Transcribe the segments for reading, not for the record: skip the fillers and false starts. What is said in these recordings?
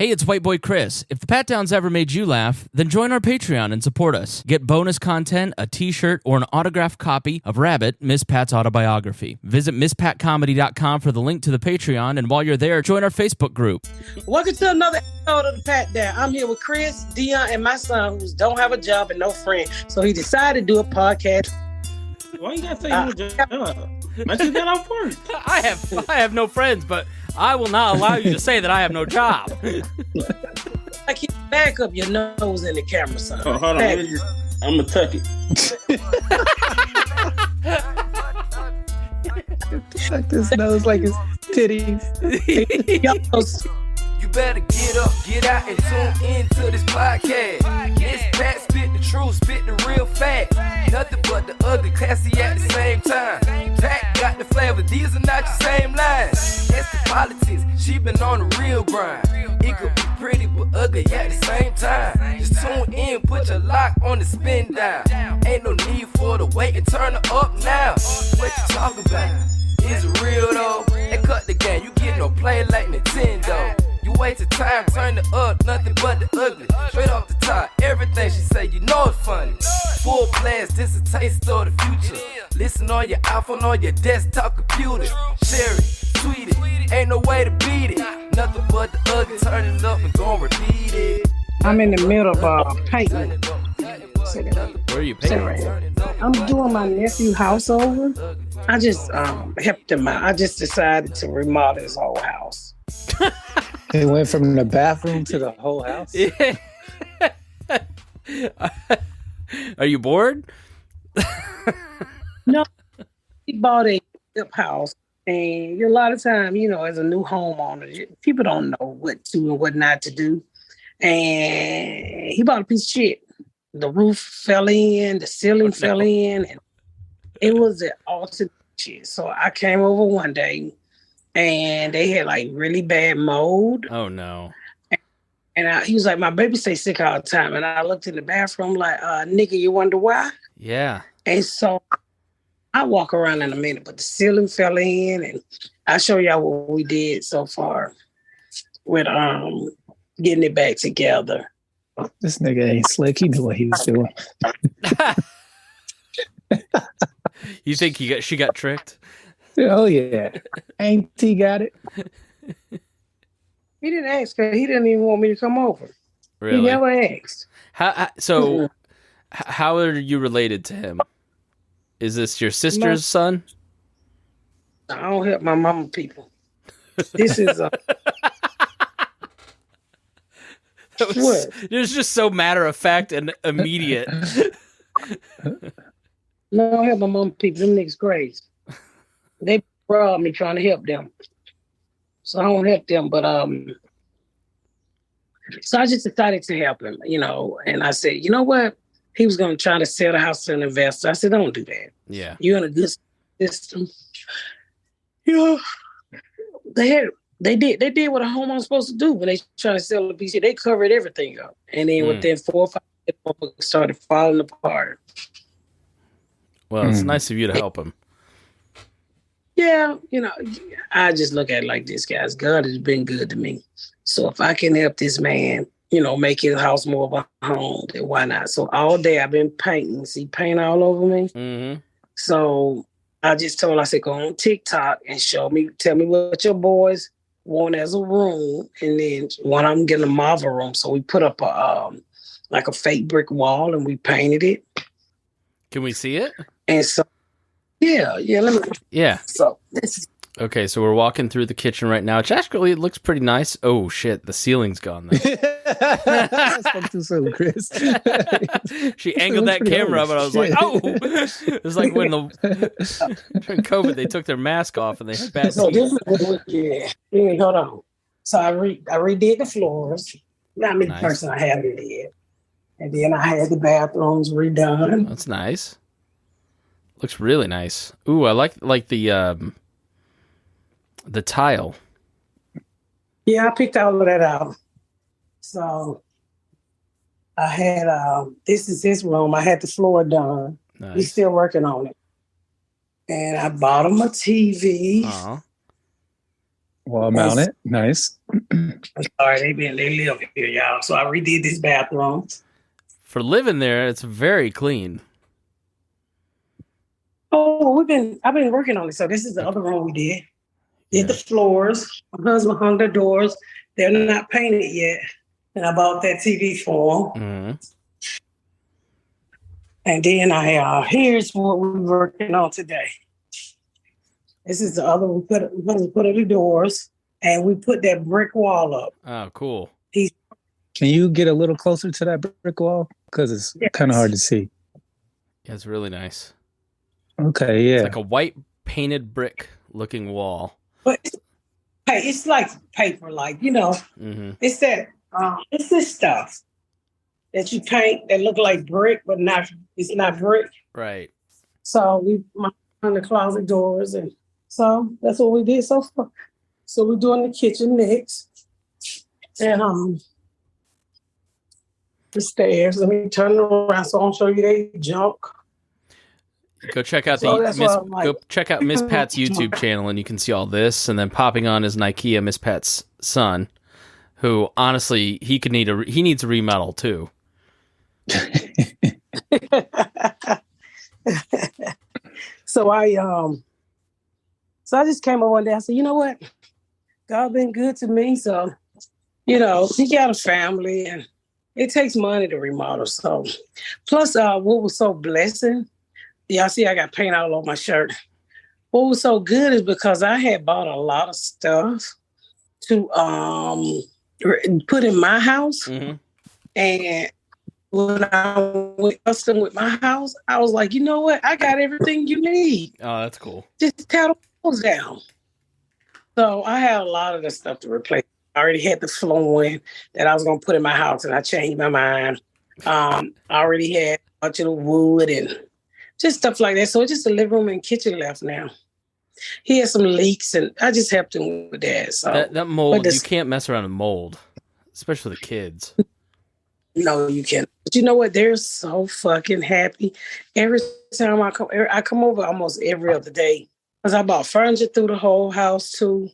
Hey, it's White Boy Chris. If the Pat Downs ever made you laugh, then join our Patreon and support us. Get bonus content, a t-shirt, or an autographed copy of Rabbit, Miss Pat's autobiography. Visit MissPatComedy.com for the link to the Patreon, and while you're there, join our Facebook group. Welcome to another episode of the Pat Down. I'm here with Chris, Dion, and my son, who don't have a job and no friend. So he decided to do a podcast. Why you gotta say no job? I just got off work. I have no friends, but I will not allow you to say that I have no job. I keep back up your nose in the camera, son. Oh, hold on. I'm gonna tuck it. Tuck this nose like his titties. You better get up, get out, and tune into this podcast. This Pat spit the truth, spit the real fact. Nothing but the ugly, classy at the same time. Pat got the flavor, these are not your same lines. It's the politics, she been on the real grind. It could be pretty but ugly at the same time. Just tune in, put your lock on the spin down. Ain't no need for the wait and turn it up now. What you talking about? Is it real though? And cut the game, you get no play like Nintendo. You wasted time, turn it up, nothing but the ugly. Straight off the top, everything she say, you know it's funny. Full blast, this a taste of the future. Listen on your iPhone, on your desktop computer. Share it, tweet it, ain't no way to beat it. Nothing but the ugly, turn it up and gon' repeat it. I'm in the middle of painting. Where are you painting? I'm doing my nephew house over. I just helped him out. I just decided to remodel his whole house. It went from the bathroom to the whole house. Are you bored? No, he bought a house, and a lot of time, as a new homeowner, people don't know what to and what not to do. And he bought a piece of shit. The roof fell in, the ceiling fell in, and it was an ultimate shit. So I came over one day, and they had like really bad mold. Oh no! And he was like, "My baby stay sick all the time." And I looked in the bathroom like, "Nigga, you wonder why?" Yeah. And so I walk around in a minute, but the ceiling fell in, and I'll show y'all what we did so far with getting it back together. This nigga ain't slick. He knew what he was doing. You think she got tricked? Oh yeah, ain't he got it? He didn't ask her. He didn't even want me to come over. Really? He never asked. How are you related to him? Is this your sister's son? I don't help my mama people. This is what? It was just so matter of fact and immediate. No, I don't help my mama people. Them niggas crazy. They robbed me trying to help them. So I don't help them, but so I just decided to help him, and I said, you know what? He was going to try to sell the house to an investor. I said, don't do that. Yeah. You're in a good system. They did what a homeowner's supposed to do when they try to sell a piece. They covered everything up. And then within 4 or 5 years, it started falling apart. Well, it's nice of you to help him. Yeah, I just look at it like this, guys. God has been good to me. So if I can help this man, make his house more of a home, then why not? So all day I've been painting. See paint all over me? Mm-hmm. So I just told him, I said, go on TikTok and tell me what your boys want as a room. And then one of them getting a marvel room. So we put up a fake brick wall and we painted it. Can we see it? And so, yeah. Yeah. So this is. Okay, so we're walking through the kitchen right now. It looks pretty nice. Oh shit, the ceiling's gone though. I spoke too soon, Chris. She angled that camera up, and I was like, "Oh!" It was like when during COVID they took their mask off and they had bad. So this is hold on. So I redid the floors. Not me person I had it did, and then I had the bathrooms redone. That's nice. Looks really nice. Ooh, I like the tile. Yeah, I picked all of that out. So I had this is his room. I had the floor done. Nice. He's still working on it. And I bought him a TV. Uh-huh. Wall mounted. Nice. I'm sorry, they live here, y'all. So I redid this bathroom. For living there, it's very clean. Oh, I've been working on it. So this is the other room we did. Did the floors. My husband hung the doors. They're not painted yet. And I bought that TV for them. Mm-hmm. And then here's what we're working on today. This is the other we put in the doors, and we put that brick wall up. Oh, cool. Can you get a little closer to that brick wall? Because it's kind of hard to see. Yeah, it's really nice. Okay, yeah. It's like a white painted brick looking wall. But it's like paper, Mm-hmm. it's that it's this stuff that you paint that look like brick, but it's not brick. Right. So we on the closet doors, and so that's what we did so far. So we're doing the kitchen next, and the stairs. Let me turn it around so I'll show you they junk. Go check out check out Miss Pat's YouTube channel, and you can see all this. And then popping on is Nikea, Miss Pat's son, who honestly he needs a remodel too. So I just came over one day. I said, you know what? God been good to me. So, he got a family, and it takes money to remodel. So, plus, what was so blessing, y'all see I got paint all over my shirt. What was so good is because I had bought a lot of stuff to put in my house. Mm-hmm. And when I went custom with my house, I was like, you know what? I got everything you need. Oh, that's cool. Just tear the walls down. So I had a lot of the stuff to replace. I already had the flooring that I was going to put in my house, and I changed my mind. I already had a bunch of the wood and just stuff like that. So it's just the living room and kitchen left now. He had some leaks, and I just helped him with that. So that mold, you can't mess around with mold, especially the kids. No, you can't. But you know what? They're so fucking happy. Every time I come over almost every other day, because I bought furniture through the whole house too.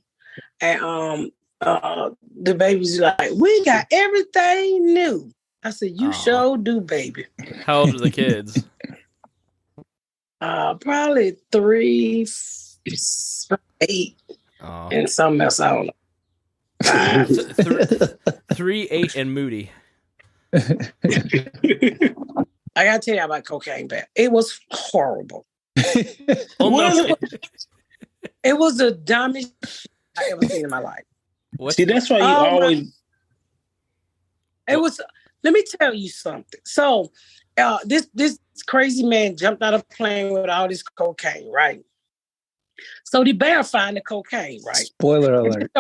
And the baby's like, we got everything new. I said, you sure do, baby. How old are the kids? Probably 3, 8, and something else. I don't know. 3, 8, and Moody. I gotta tell you about cocaine back. It was horrible. It was the dumbest I ever seen in my life. See, that's why you always. It was. Let me tell you something. So, this crazy man jumped out of a plane with all this cocaine, right? So the bear find the cocaine, right? Spoiler alert.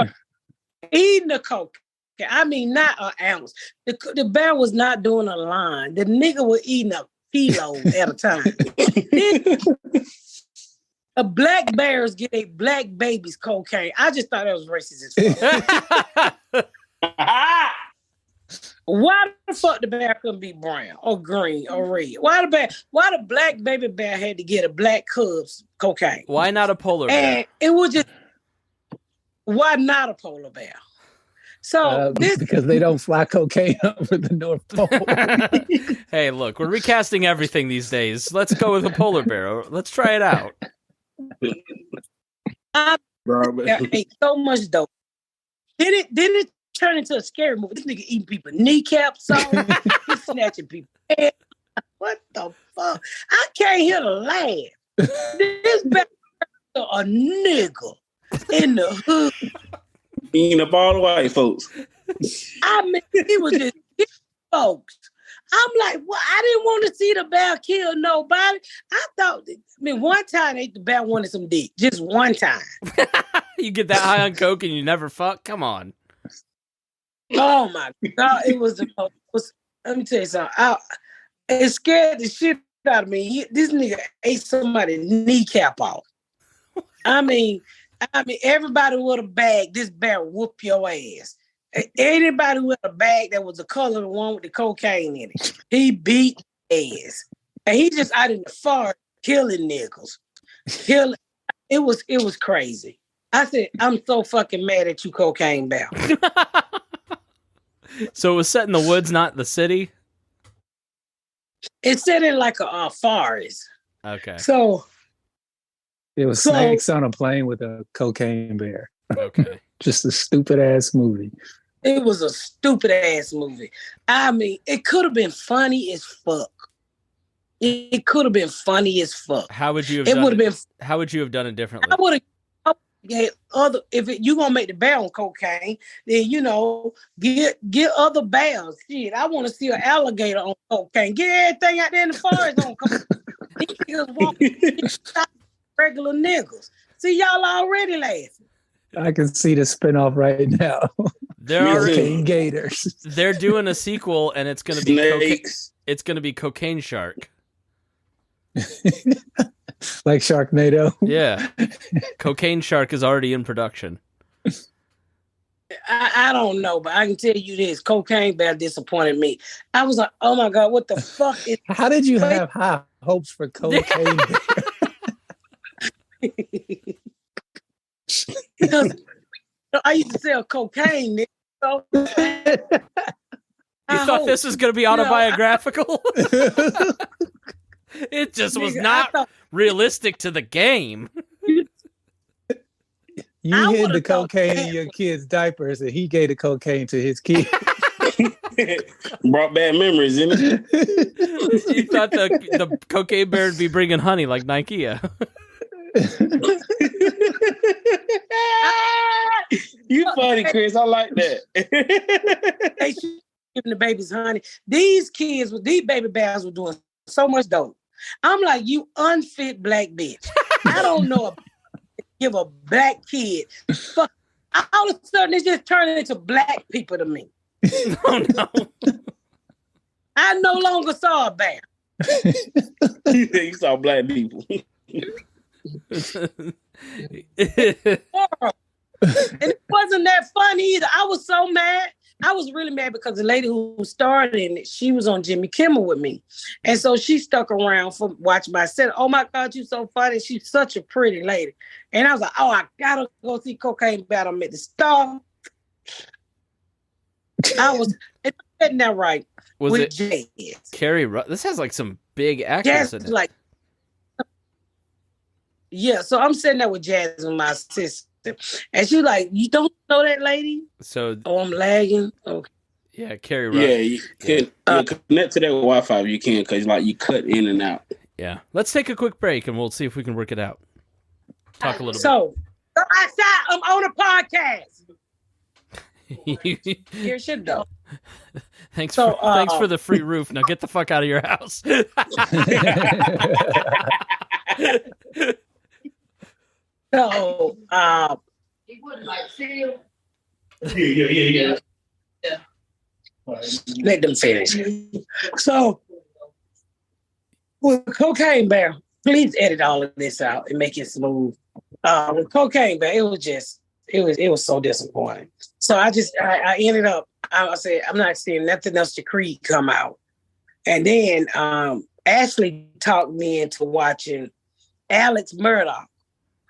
Eating the cocaine. I mean, not an ounce. The bear was not doing a line. The nigga was eating a kilo at a time. A black bears get a black baby's cocaine. I just thought that was racist as fuck. Why the fuck the bear couldn't be brown or green or red? Why the black baby bear had to get a black cub's cocaine? Why not a polar bear? And it was just, why not a polar bear? So because they don't fly cocaine over the North Pole. Hey, look, we're recasting everything these days. Let's go with a polar bear. Let's try it out. I ate so much dope. Did it turn into a scary movie? This nigga eating people kneecaps off. He's snatching people. What the fuck? I can't hear the laugh. This back a nigga in the hood. Being up all the white folks. I mean, he was just folks. I'm like, well, I didn't want to see the bear kill nobody. One time the bear wanted some dick. Just one time. You get that high on coke and you never fuck? Come on. Oh my God. It was the most. Let me tell you something. It scared the shit out of me. This nigga ate somebody's kneecap off. I mean, everybody with a bag, this bear whoop your ass. Anybody with a bag that was the color of the one with the cocaine in it, he beat ass. And he just out in the forest killing niggas. It was crazy. I said, I'm so fucking mad at you, Cocaine Bear. So it was set in the woods, not the city? It's set in like a forest. Okay. So It was snakes on a plane with a cocaine bear. Okay. Just a stupid ass movie. it was a stupid ass movie. I mean, it could have been funny as fuck. It could have been funny as fuck. How would you have It done would have it? been. How would you have done it differently? I would have. Other, if you gonna make the bear on cocaine, then get other bears. Shit, I want to see an alligator on cocaine. Get everything out there in the forest on cocaine. These niggas walking regular niggas. See, y'all already laughing. I can see the spinoff right now. They're already Cocaine Gators. they're doing a sequel, and it's going to be it's going to be Cocaine Shark. Like Sharknado. Yeah, Cocaine Shark is already in production. I don't know, but I can tell you this: Cocaine Bear disappointed me. I was like, oh my god, what the fuck is? How did you have high hopes for Cocaine Bear? Because I used to sell cocaine, nigga. So You thought this was going to be autobiographical? It just was not realistic to the game. You hid the cocaine in your kid's diapers, and he gave the cocaine to his kid. Brought bad memories, didn't it? You thought the cocaine bear would be bringing honey like Nikea. You funny, Chris. I like that. they should giving the babies honey. These baby bears were doing so much dope. I'm like, you unfit black bitch. I don't know give a black kid. Fuck. All of a sudden, it's just turning into black people to me. Oh no! I no longer saw a bear. You saw black people. And it wasn't that funny either. I was so mad. I was really mad because the lady who starred in it, she was on Jimmy Kimmel with me. And so she stuck around for watching my set. Oh my God, you so funny. She's such a pretty lady. And I was like, oh, I gotta go see Cocaine Bear. I'm at the Star. Getting that right. Was with it Jazz. Carrie? This has like some big actors in it. Like, yeah, so I'm sitting there with Jazz and my sister. And she's like, you don't know that lady? So, I'm lagging. Okay. Yeah, Carrie. Yeah, you can connect to that Wi-Fi if you can, because like you cut in and out. Yeah, let's take a quick break and we'll see if we can work it out. Talk a little So, go outside. I'm on a podcast. bit. Here's shit though. Thanks for the free roof. Now get the fuck out of your house. So, he wouldn't like cereal. Yeah. let them finish. So, with Cocaine Bear, please edit all of this out and make it smooth. With Cocaine Bear, it was so disappointing. So I ended up, I said, I'm not seeing nothing else to Creed come out. And then Ashley talked me into watching Alex Murdoch.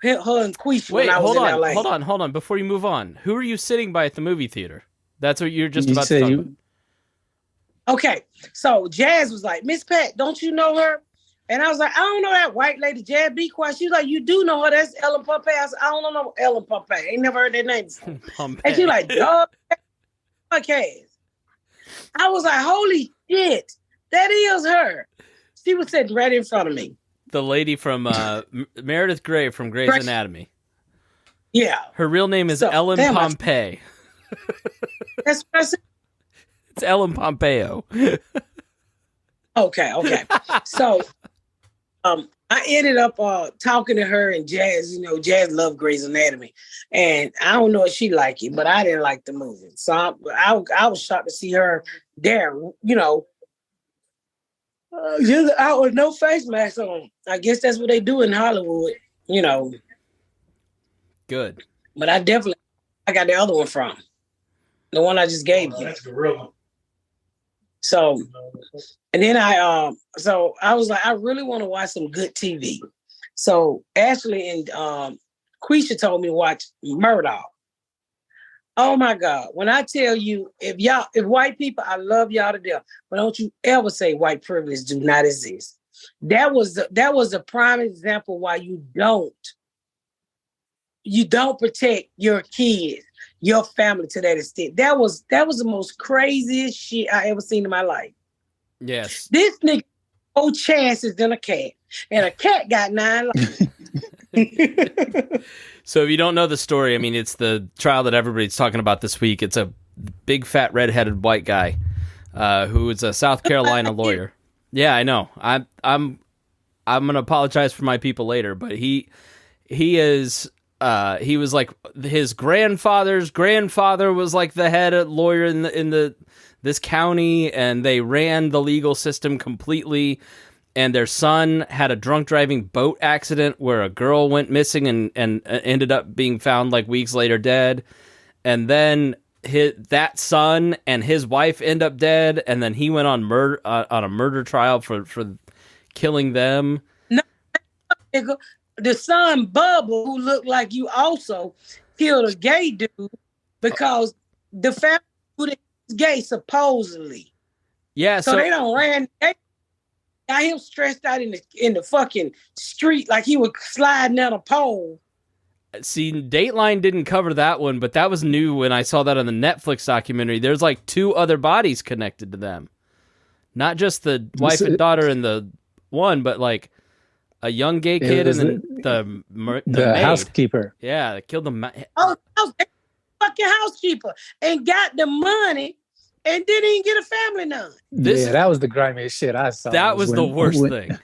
Her and Quisha when I was in LA. Hold on. Before you move on, who are you sitting by at the movie theater? That's what you're just about to talk about. Okay, so Jazz was like, Miss Pat, don't you know her? And I was like, I don't know that white lady, Jazz, be quiet. She was like, you do know her. That's Ellen Pompey. I said, I don't know Ellen Pompey. I ain't never heard that name before. And she like, dog, podcast. I was like, holy shit, that is her. She was sitting right in front of me. The lady from Meredith Grey from Grey's Anatomy. Yeah. Her real name is Ellen Pompey. That's what I said. It's Ellen Pompeo. Okay. So I ended up talking to her and Jazz. Jazz loved Grey's Anatomy. And I don't know if she liked it, but I didn't like the movie. So I was shocked to see her there, just out with no face mask on. I guess that's what they do in Hollywood, Good. But I got the other one from. The one I just gave you. That's the real one. So, and then I was like, I really want to watch some good TV. So Ashley and Quisha told me to watch Murdoch. Oh my God. When I tell you, if white people, I love y'all to death, but don't you ever say white privilege do not exist. That was a prime example why you don't protect your kids, your family to that extent. That was the most craziest shit I ever seen in my life. Yes. This nigga more chances than a cat. And a cat got 9 lives. So if you don't know the story, I mean, it's the trial that everybody's talking about this week. It's a big, fat, redheaded white guy who is a South Carolina lawyer. Yeah, I know. I'm gonna apologize for my people later, but he was like his grandfather's grandfather was like the head lawyer in this county, and they ran the legal system completely. And their son had a drunk driving boat accident where a girl went missing and ended up being found like weeks later dead. And then that son and his wife end up dead. And then he went on a murder trial for killing them. No, nigga, the son Bubba, who looked like you, also killed a gay dude because the family who is gay supposedly. Yeah, so they don't ran. Got him stressed out in the fucking street like he was sliding down a pole. See, Dateline didn't cover that one, but that was new when I saw that on the Netflix documentary. There's like 2 other bodies connected to them. Not just the wife and daughter and the one, but like a young gay kid and then the housekeeper. Yeah, they killed the fucking housekeeper and got the money. And didn't even get a family none. That was the grimiest shit I saw. That was the worst thing.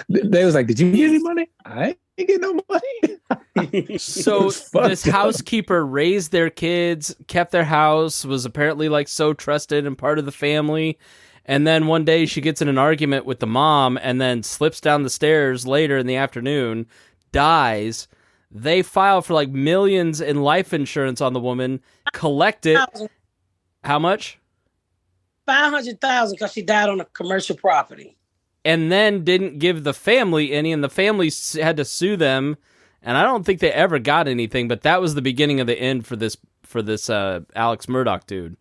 They was like, "Did you get any money?" I ain't get no money. So this housekeeper raised their kids, kept their house, was apparently like so trusted and part of the family. And then one day she gets in an argument with the mom and then slips down the stairs later in the afternoon, dies. They file for like millions in life insurance on the woman, collect it. How much? $500,000 because she died on a commercial property. And then didn't give the family any, and the family had to sue them. And I don't think they ever got anything, but that was the beginning of the end for this Alex Murdoch dude.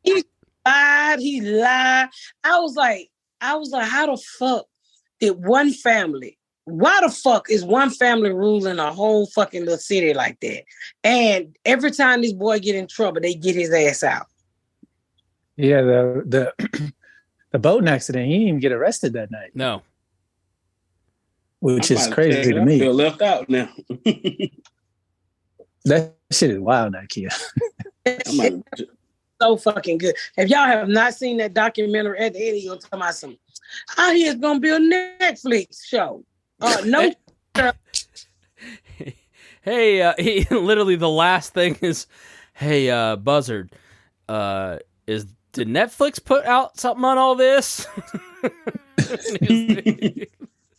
He lied. I was like, how the fuck did one family? Why the fuck is one family ruling a whole fucking little city like that? And every time this boy get in trouble, they get his ass out. Yeah, the boating accident, he didn't even get arrested that night. No. Which is crazy to me. I feel left out now. That shit is wild, that kid. So fucking good. If y'all have not seen that documentary, at the end you'll tell me something. How he is gonna be a Netflix show. No. Hey, he literally the last thing is, hey, Buzzard, did Netflix put out something on all this? I mean,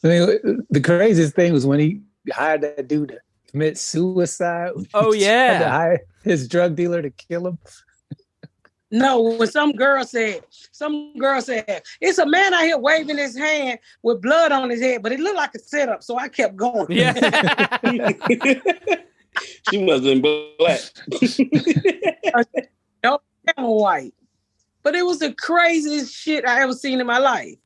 the craziest thing was when he hired that dude to commit suicide. Oh yeah, to hire his drug dealer to kill him. No, when some girl said, it's a man out here waving his hand with blood on his head, but it looked like a setup, so I kept going. Yeah. She must have been black. No, I'm white. But it was the craziest shit I ever seen in my life.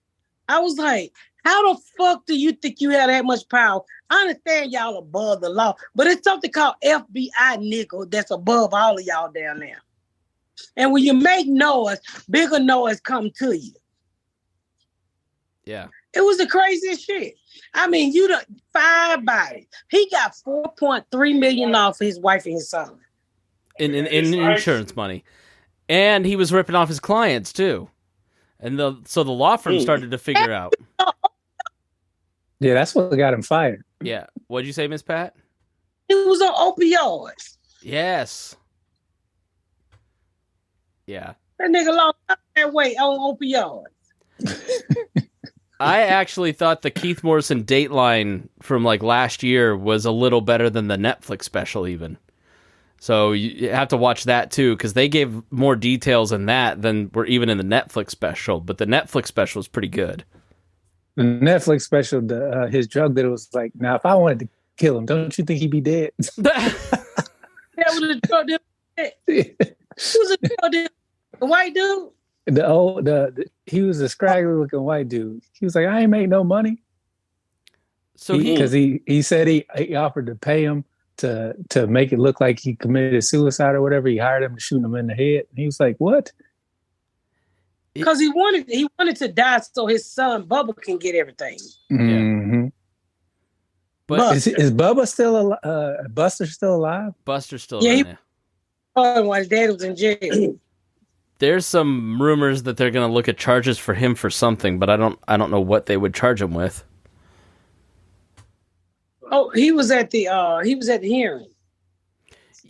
I was like, how the fuck do you think you have that much power? I understand y'all above the law, but it's something called FBI nigga that's above all of y'all down there. And when you make noise, bigger noise come to you. Yeah. It was the craziest shit. I mean, 5 bodies. He got $4.3 million for his wife and his son. In insurance money. And he was ripping off his clients too. And so the law firm started to figure out. Yeah, that's what got him fired. Yeah. What'd you say, Miss Pat? He was on opioids. Yes. Yeah. That nigga lost that weight on opioids. I actually thought the Keith Morrison Dateline from like last year was a little better than the Netflix special even. So you have to watch that too, because they gave more details in that than were even in the Netflix special. But the Netflix special was pretty good. The Netflix special, his drug dealer was like, now if I wanted to kill him, don't you think he'd be dead? That was a drug dealer. Who was a drug dealer? The white dude? He was a scraggly looking white dude. He was like, I ain't make no money. So because he said he offered to pay him to make it look like he committed suicide or whatever. He hired him to shoot him in the head. He was like, what? Because he wanted to die so his son Bubba can get everything. Mm-hmm. But is Bubba still alive? Buster still alive? Buster's still alive. While his dad was in jail. There's some rumors that they're going to look at charges for him for something, but I don't know what they would charge him with. Oh, he was at the hearing.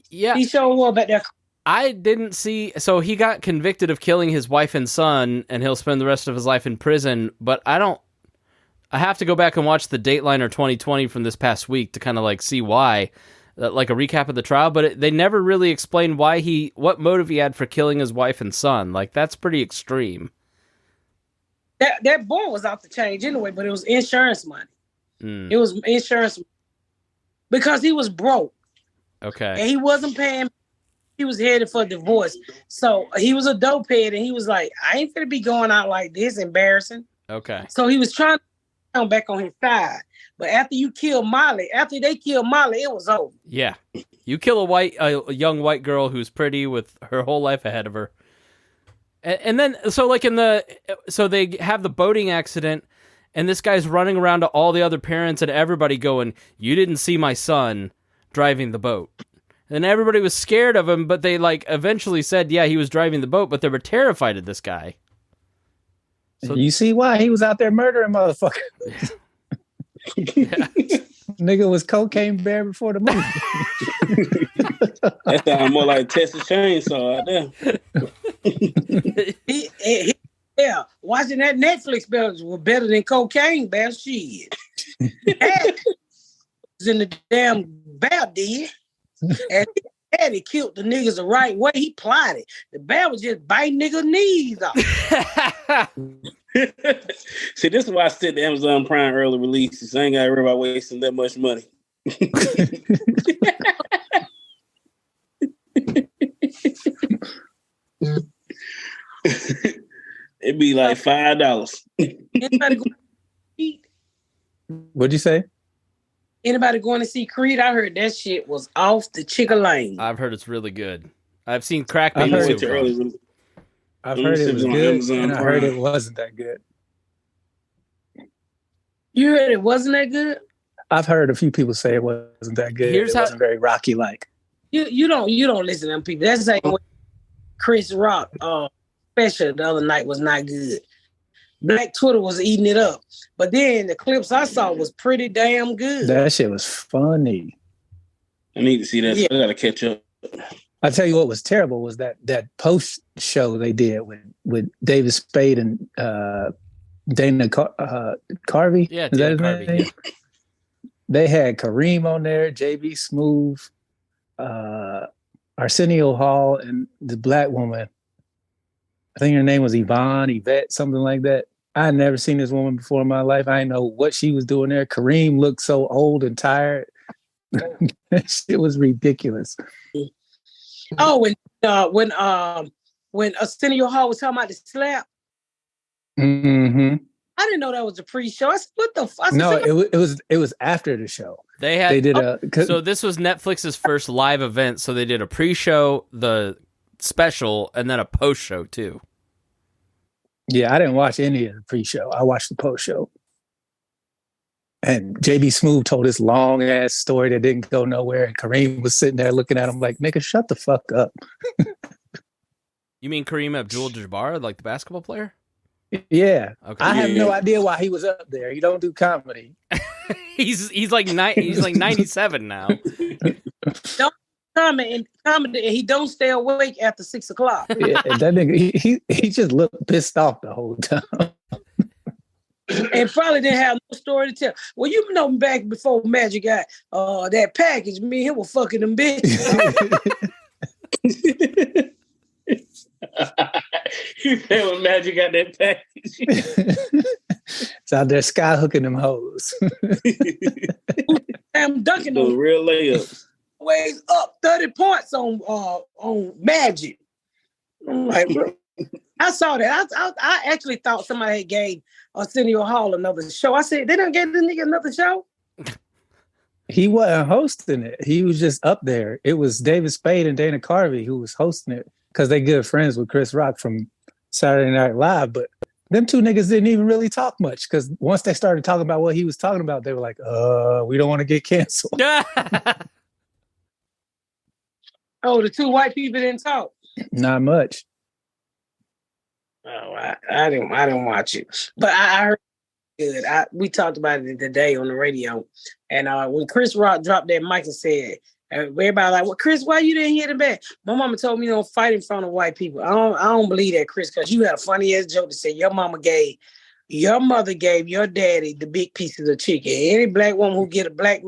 Yeah, he showed up at that. I didn't see. So he got convicted of killing his wife and son, and he'll spend the rest of his life in prison. But I have to go back and watch the Dateline or 2020 from this past week to kind of like see why, like a recap of the trial. But they never really explained what motive he had for killing his wife and son. Like that's pretty extreme. That boy was off the change anyway, but it was insurance money. It was insurance because he was broke. Okay. And he wasn't paying. He was headed for divorce. So he was a dope head and he was like, I ain't gonna be going out like this, embarrassing. Okay. So he was trying to come back on his side. But after they killed Molly, it was over. Yeah. You kill a young white girl who's pretty with her whole life ahead of her. And then, so like so they have the boating accident and this guy's running around to all the other parents and everybody going, you didn't see my son driving the boat. And everybody was scared of him, but they like eventually said, yeah, he was driving the boat, but they were terrified of this guy. So you see why he was out there murdering motherfuckers. Yeah. Nigga was Cocaine Bear before the movie. That sounds more like Texas Chainsaw out there. Yeah, watching that Netflix was better than Cocaine Bear. Shit. Was in the damn bear did. And he killed the niggas the right way. He plotted. The bear was just biting niggas' knees off. See, this is why I said the Amazon Prime early releases. I ain't got to worry about wasting that much money. It'd be like $5. Anybody going to eat? What'd you say? Anybody going to see Creed? I heard that shit was off the chick-a-lane. I've heard it's really good. I've seen crack I've babies. I've heard it was good, and I heard it wasn't that good. You heard it wasn't that good? I've heard a few people say it wasn't that good. It wasn't very Rocky-like. You don't listen to them people. That's the same way Chris Rock special the other night was not good. Black Twitter was eating it up. But then the clips I saw was pretty damn good. That shit was funny. I need to see that. Yeah. I gotta catch up. I tell you what was terrible was that post show they did with David Spade and Dana Carvey. Yeah, is that his Carvey, name? Yeah. They had Kareem on there, JB Smoove, Arsenio Hall, and the black woman. I think her name was Yvette, something like that. I had never seen this woman before in my life. I didn't know what she was doing there. Kareem looked so old and tired. It was ridiculous. Oh, when Arsenio Hall was talking about the slap. Mm-hmm. I didn't know that was a pre-show. I said, "What the fuck?" No, it was after the show. So this was Netflix's first live event. So they did a pre-show, the special, and then a post-show too. Yeah, I didn't watch any of the pre-show. I watched the post-show. And JB Smoove told this long-ass story that didn't go nowhere, and Kareem was sitting there looking at him like, nigga, shut the fuck up. You mean Kareem Abdul-Jabbar, like the basketball player? Yeah. Okay. I have no idea why he was up there. He don't do comedy. he's like 97 now. Don't comment and he don't stay awake after 6 o'clock. Yeah, that nigga, he just looked pissed off the whole time. And probably didn't have no story to tell. Well, you know, back before Magic got that package, me and him were fucking them bitches. You say when Magic got that package. It's out there sky hooking them hoes. I'm dunking Doing on real layups. ways up 30 points on Magic. I'm like, bro. I saw that. I actually thought somebody had gave Arsenio Hall another show. I said, they done gave this nigga another show? He wasn't hosting it. He was just up there. It was David Spade and Dana Carvey who was hosting it because they good friends with Chris Rock from Saturday Night Live. But them two niggas didn't even really talk much because once they started talking about what he was talking about, they were like, we don't want to get canceled. Oh, the two white people didn't talk? Not much. Oh, I didn't watch it. But I heard good. We talked about it today on the radio. And when Chris Rock dropped that mic and said, everybody like, well, Chris, why you didn't hit him back? My mama told me you don't fight in front of white people. I don't believe that, Chris, because you had a funny ass joke to say your mother gave your daddy the big pieces of chicken. Any black woman who get a black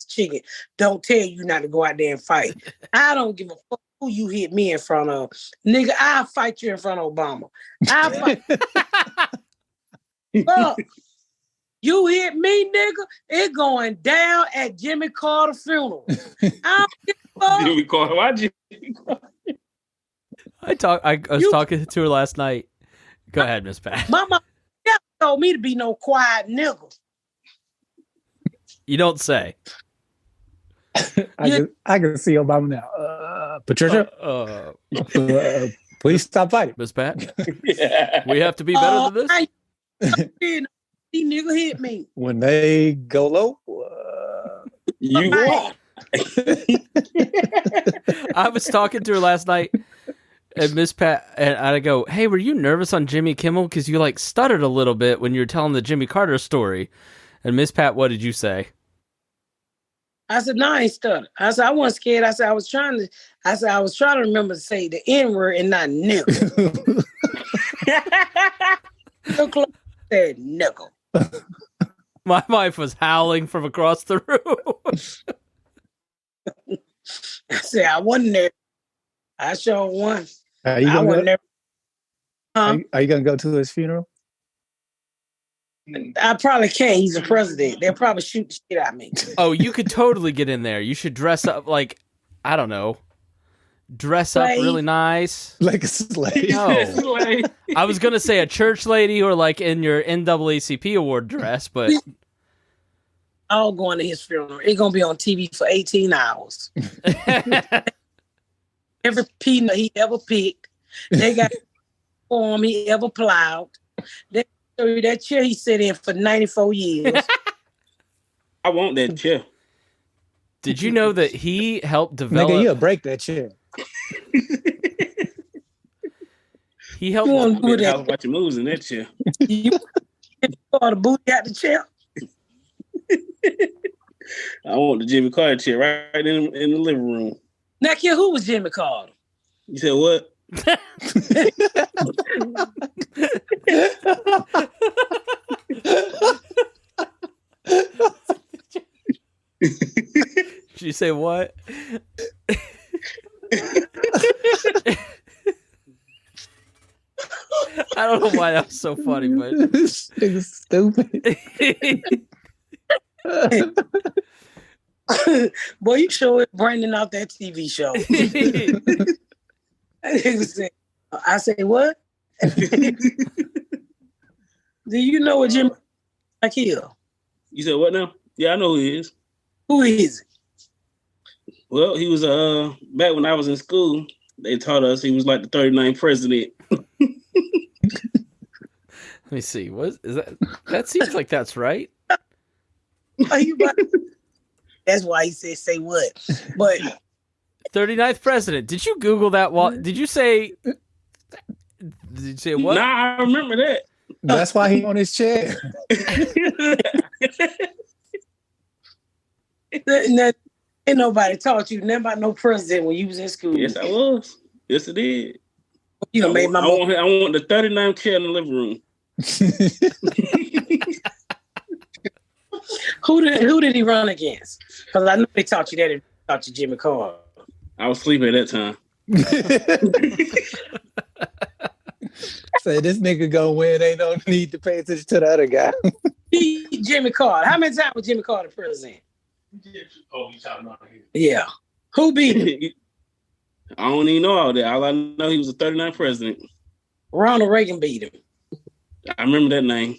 chicken don't tell you not to go out there and fight. I don't give a fuck who you hit me in front of. Nigga, I'll fight you in front of Obama. I'll fight. Fuck. You hit me, nigga, it going down at Jimmy Carter's funeral. I don't give a fuck. Jimmy Carter, why Jimmy Carter? I was talking to her last night. Go ahead, Miss Pat. My mama never told me to be no quiet nigga. You don't say. I can see Obama now. Patricia, please stop fighting. Miss Pat. Yeah. We have to be better than this. He nigga hit me. When they go low, you what? I was talking to her last night, and Miss Pat, and I go, "Hey, were you nervous on Jimmy Kimmel because you like stuttered a little bit when you were telling the Jimmy Carter story?" And Miss Pat, what did you say? I said, "No, I ain't stutter." I said, "I wasn't scared." I said, I was trying to remember to say the N-word and not nigga. So close said nigga. My wife was howling from across the room. I said, I wasn't there. I sure won. Are you gonna go to his funeral? I probably can't. He's the president. They'll probably shoot the shit out of me. Oh, you could totally get in there. You should dress up like, I don't know, dress up really nice. Like a slave. No. I was going to say a church lady or like in your NAACP award dress, but... All going to his funeral. It's going to be on TV for 18 hours. Every peanut he ever picked. They got form he ever plowed. They show you that chair he sat in for 94 years. I want that chair. Did you know that he helped develop... Nigga, you'll break that chair. He helped... I was watching moves in that chair. You saw the booty out the chair? I want the Jimmy Carter chair right in the living room. Now, kid, who was Jimmy Carter? You said what? Did you say what? I don't know why that was so funny, but This nigga's stupid. Boy, you sure branding out that TV show. I say, what? Do you know what Jim like here? You said what now? Yeah, I know who he is. Who is it? Well, he was back when I was in school, they taught us he was like the 39th president. Let me see. What is that? That seems like that's right. That's why he said say what. But 39th president. Did you Google that? Did you say what? Nah, I remember that. That's why he on his chair. Ain't nobody taught you nothing about no president when you was in school. Yes, I was. Yes, I did. You know, I want the 39th chair in the living room. Who did he run against? Because I know they taught you that. They taught you Jimmy Carter. I was sleeping at that time. Say this nigga gonna win. Ain't no need to pay attention to the other guy. Jimmy Carter. How many times was Jimmy Carter president? Yeah. Who beat him? I don't even know all that. All I know, he was a 39th president. Ronald Reagan beat him. I remember that name.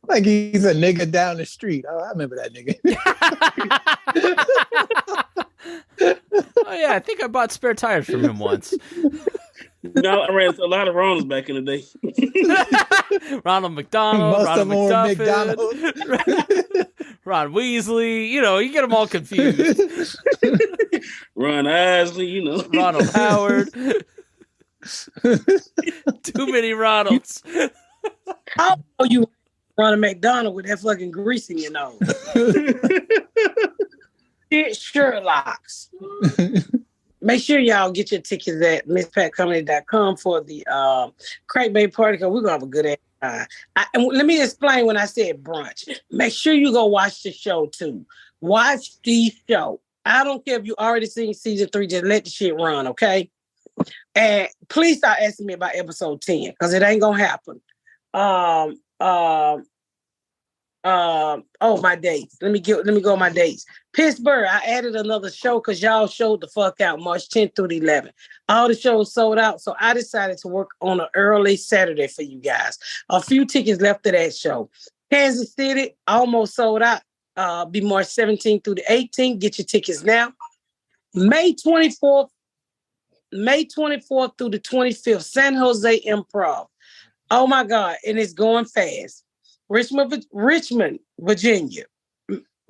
Like he's a nigga down the street. Oh, I remember that nigga. Oh yeah, I think I bought spare tires from him once. No, I ran a lot of Ronalds back in the day. Ronald McDonald, Most Ronald of them were McDuffin, Ron Weasley. You know, you get them all confused. Ron Isley, Ronald Howard. Too many Ronalds. How are you Ronald McDonald with that fucking grease in your nose? It's Sherlock's. Make sure y'all get your tickets at misspatcomedy.com for the Crankbait Party, because we're going to have a good time. And let me explain when I said brunch. Make sure you go watch the show, too. Watch the show. I don't care if you already seen season 3. Just let the shit run, okay? And please start asking me about episode 10, because it ain't going to happen. My dates. Let me go my dates. Pittsburgh, I added another show because y'all showed the fuck out March 10th through the 11th. All the shows sold out, so I decided to work on an early Saturday for you guys. A few tickets left of that show. Kansas City, almost sold out. Be March 17th through the 18th. Get your tickets now. May 24th through the 25th, San Jose Improv. Oh my God, and it's going fast. Richmond, Virginia.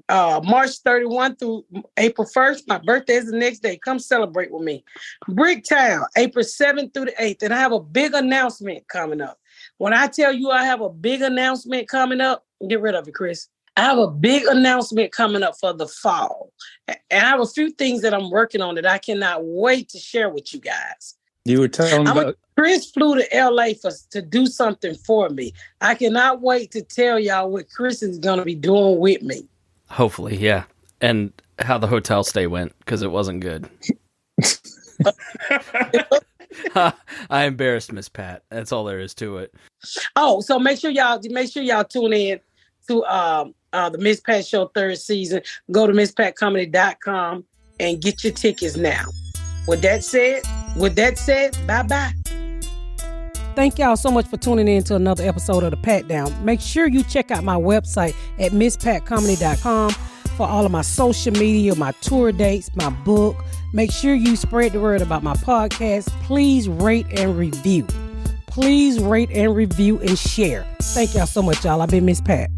March 31 through April 1st. My birthday is the next day. Come celebrate with me. Bricktown, April 7th through the 8th. And I have a big announcement coming up. When I tell you I have a big announcement coming up, get rid of it, Chris. I have a big announcement coming up for the fall. And I have a few things that I'm working on that I cannot wait to share with you guys. You were telling about... Chris flew to LA to do something for me. I cannot wait to tell y'all what Chris is going to be doing with me. Hopefully, yeah. And how the hotel stay went, because it wasn't good. I embarrassed Miss Pat. That's all there is to it. Oh, so make sure y'all tune in to the Miss Pat Show 3rd season. Go to misspatcomedy.com and get your tickets now. With that said, bye-bye. Thank y'all so much for tuning in to another episode of The Pat Down. Make sure you check out my website at misspatcomedy.com for all of my social media, my tour dates, my book. Make sure you spread the word about my podcast. Please rate and review. Please rate and review and share. Thank y'all so much, y'all. I've been Miss Pat.